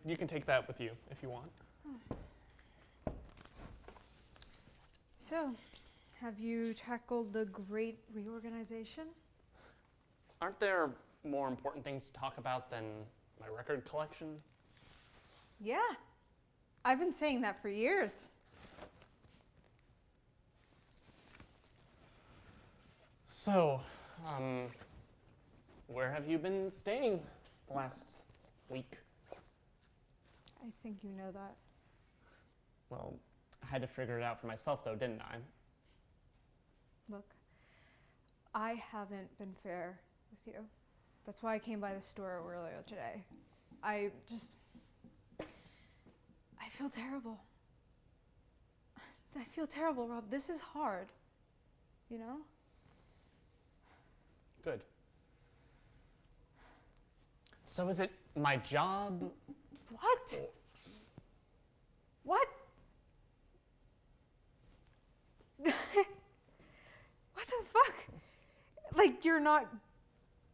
You can take that with you if you want. So, have you tackled the great reorganization? Aren't there more important things to talk about than my record collection? Yeah. I've been saying that for years. So, where have you been staying the last week? I think you know that. Well, I had to figure it out for myself though, didn't I? Look, I haven't been fair with you. That's why I came by the store earlier today. I feel terrible. I feel terrible, Rob. This is hard, you know? Good. So is it my job? What? What? What the fuck? Like you're not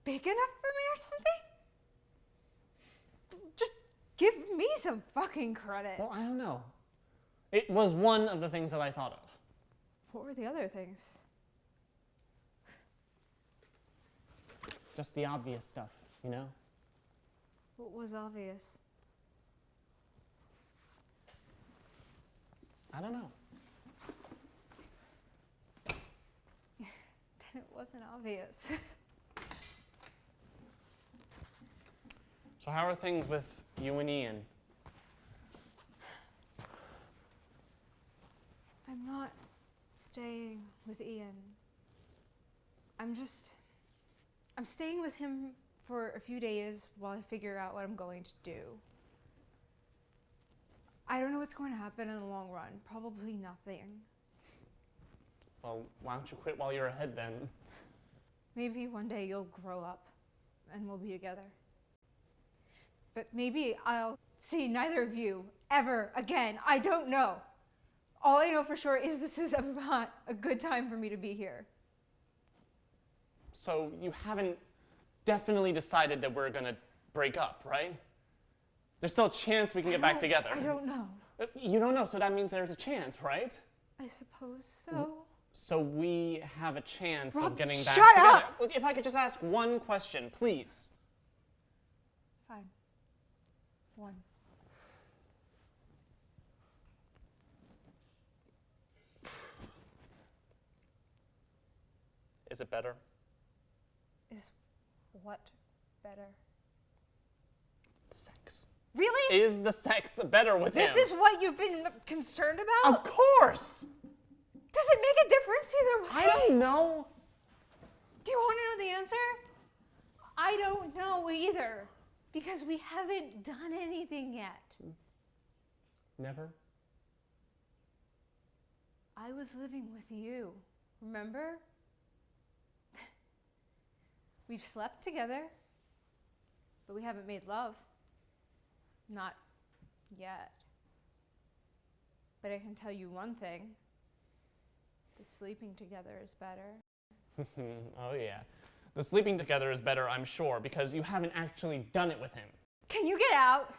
big enough for me or something? Just give me some fucking credit. Well, I don't know. It was one of the things that I thought of. What were the other things? Just the obvious stuff, you know? What was obvious? I don't know. Then it wasn't obvious. So how are things with you and Ian? I'm not staying with Ian. I'm staying with him for a few days while I figure out what I'm going to do. I don't know what's going to happen in the long run. Probably nothing. Well, why don't you quit while you're ahead then? Maybe one day you'll grow up and we'll be together. But maybe I'll see neither of you ever again. I don't know. All I know for sure is this is not a good time for me to be here. So you haven't definitely decided that we're gonna break up, right? There's still a chance we can get back together. I don't know. You don't know, so that means there's a chance, right? I suppose so. So we have a chance Rob, of getting back shut together. up! Look, if I could just ask one question, please. Fine. One. Is it better? Is what better? Sex. Really? Is the sex better with him? This is what you've been concerned about? Of course! Does it make a difference either way? I don't know. Do you want to know the answer? I don't know either. Because we haven't done anything yet. Never? I was living with you, remember? We've slept together, but we haven't made love. Not yet. But I can tell you one thing. The sleeping together is better. Oh yeah. The sleeping together is better, I'm sure, because you haven't actually done it with him. Can you get out?